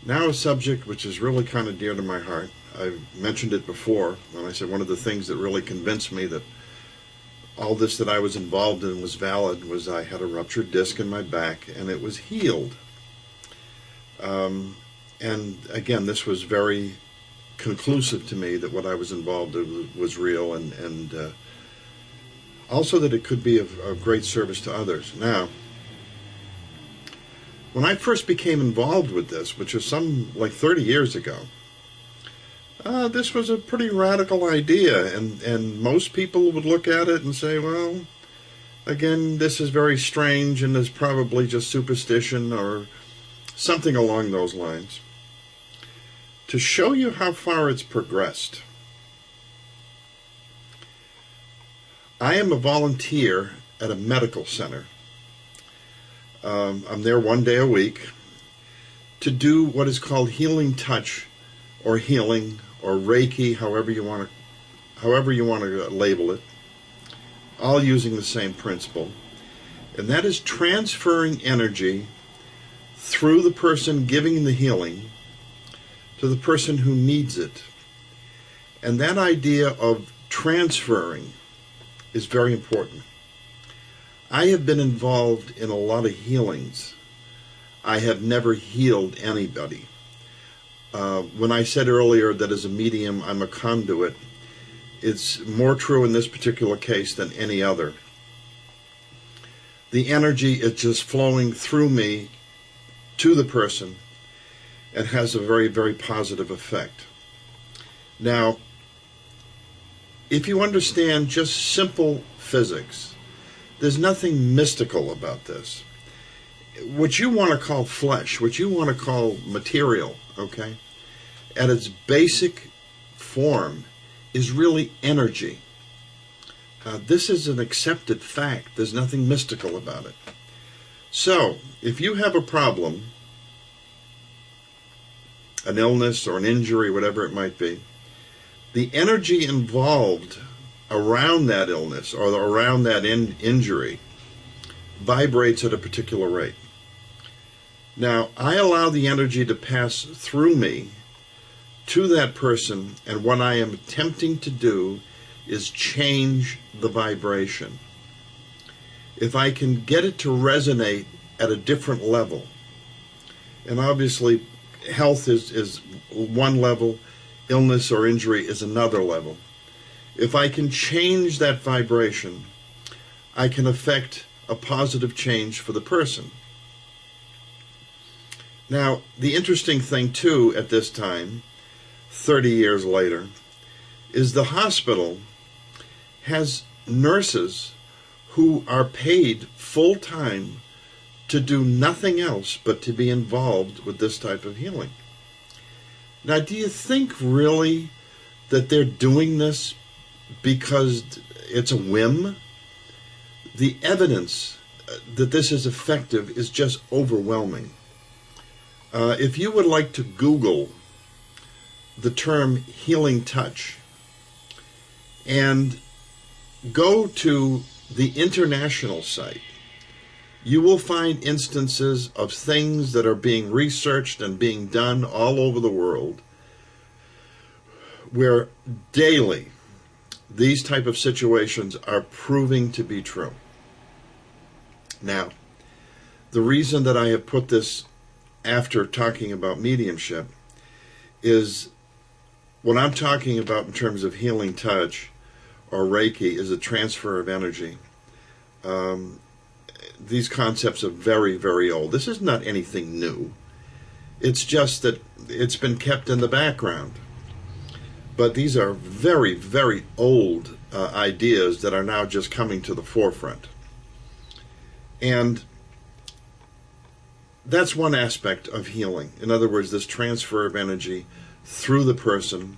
Now a subject which is really kind of dear to my heart. I've mentioned it before when I said one of the things that really convinced me that all this that I was involved in was valid was I had a ruptured disc in my back and it was healed. And again, this was very conclusive to me that what I was involved in was real, and also that it could be of great service to others. Now, when I first became involved with this, which was like 30 years ago, this was a pretty radical idea, and most people would look at it and say, well, again, this is very strange and is probably just superstition or something along those lines. To show you how far it's progressed, I am a volunteer at a medical center. I'm there one day a week to do what is called healing touch, or healing, or Reiki, however you want to label it, all using the same principle. And that is transferring energy through the person giving the healing to the person who needs it. And that idea of transferring is very important. I have been involved in a lot of healings. I have never healed anybody. When I said earlier that as a medium I'm a conduit, it's more true in this particular case than any other. The energy is just flowing through me to the person and has a very, very positive effect. Now, if you understand just simple physics, there's nothing mystical about this. What you want to call flesh, what you want to call material, okay, at its basic form is really energy. This is an accepted fact. There's nothing mystical about it. So, if you have a problem, an illness or an injury, whatever it might be, the energy involved around that illness or around that injury vibrates at a particular rate. Now, I allow the energy to pass through me to that person, and what I am attempting to do is change the vibration. If I can get it to resonate at a different level, and obviously health is one level, illness or injury is another level. If I can change that vibration, I can affect a positive change for the person. Now, the interesting thing too at this time, 30 years later, is the hospital has nurses who are paid full-time to do nothing else but to be involved with this type of healing. Now, do you think really that they're doing this because it's a whim? The evidence that this is effective is just overwhelming. If you would like to Google the term healing touch and go to the international site, you will find instances of things that are being researched and being done all over the world where daily these type of situations are proving to be true. Now, the reason that I have put this after talking about mediumship is what I'm talking about in terms of healing touch or Reiki is a transfer of energy. These concepts are very, very old. This is not anything new. It's just that it's been kept in the background. But these are very, very old ideas that are now just coming to the forefront. And that's one aspect of healing. In other words, this transfer of energy through the person.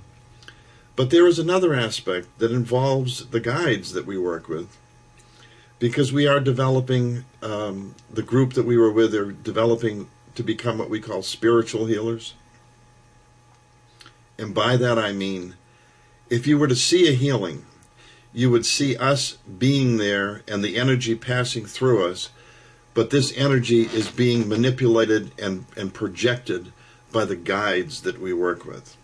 But there is another aspect that involves the guides that we work with, because we are developing, the group that we were with are developing to become what we call spiritual healers. And by that I mean, if you were to see a healing, you would see us being there and the energy passing through us, but this energy is being manipulated and projected by the guides that we work with.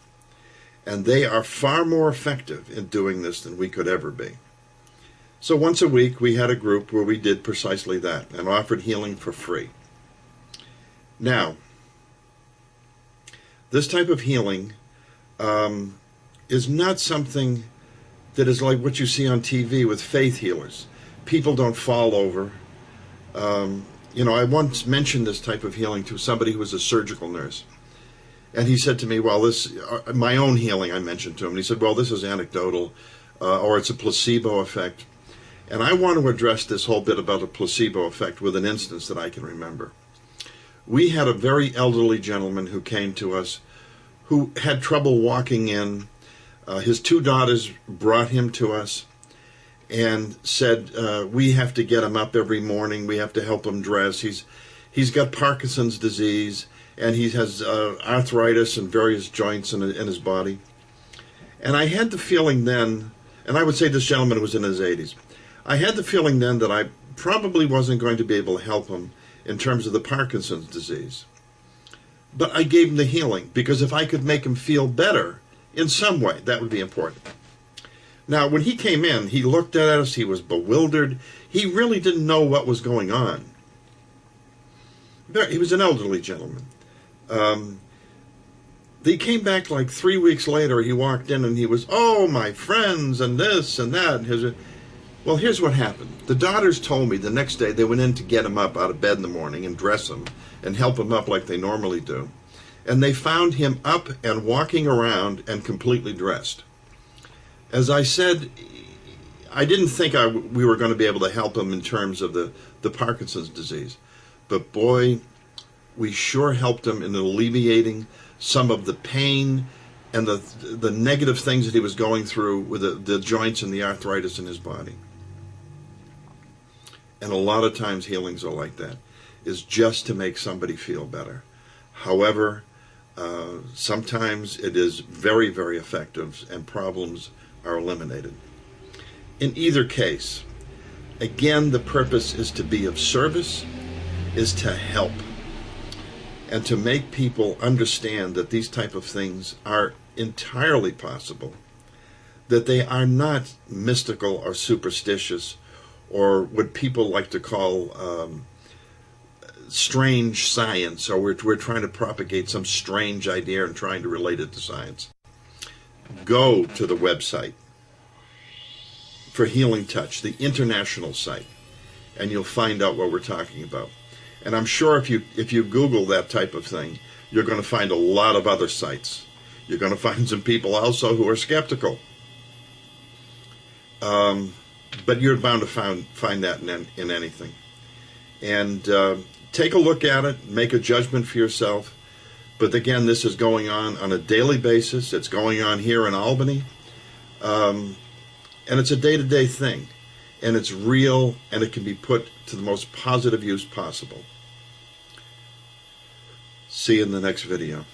And they are far more effective in doing this than we could ever be. So once a week we had a group where we did precisely that and offered healing for free. Now, this type of healing is not something that is like what you see on TV with faith healers. People don't fall over. I once mentioned this type of healing to somebody who was a surgical nurse. And he said to me, well, my own healing I mentioned to him. And he said, well, this is anecdotal, or it's a placebo effect. And I want to address this whole bit about a placebo effect with an instance that I can remember. We had a very elderly gentleman who came to us who had trouble walking in. His two daughters brought him to us and said, we have to get him up every morning. We have to help him dress. He's got Parkinson's disease, and he has arthritis in various joints in his body. And I had the feeling then, and I would say this gentleman was in his 80s, I had the feeling then that I probably wasn't going to be able to help him in terms of the Parkinson's disease. But I gave him the healing, because if I could make him feel better in some way, that would be important. Now, when he came in, he looked at us, he was bewildered. He really didn't know what was going on. He was an elderly gentleman. He came back like 3 weeks later. He walked in and he was, oh, my friends, and this and that. Well, here's what happened. The daughters told me the next day they went in to get him up out of bed in the morning and dress him and help him up like they normally do. And they found him up and walking around and completely dressed. As I said, I didn't think we were going to be able to help him in terms of the Parkinson's disease. But boy, we sure helped him in alleviating some of the pain and the negative things that he was going through with the joints and the arthritis in his body. And a lot of times healings are like that, is just to make somebody feel better. However, sometimes it is very, very effective and problems are eliminated. In either case, again, the purpose is to be of service, is to help, and to make people understand that these type of things are entirely possible, that they are not mystical or superstitious or what people like to call strange science, or we're trying to propagate some strange idea and trying to relate it to science. Go to the website for Healing Touch, the international site, and you'll find out what we're talking about. And I'm sure if you Google that type of thing, you're going to find a lot of other sites. You're going to find some people also who are skeptical. But you're bound to find that in anything. And take a look at it, make a judgment for yourself. But again, this is going on a daily basis. It's going on here in Albany. And it's a day-to-day thing. And it's real, and it can be put to the most positive use possible. See you in the next video.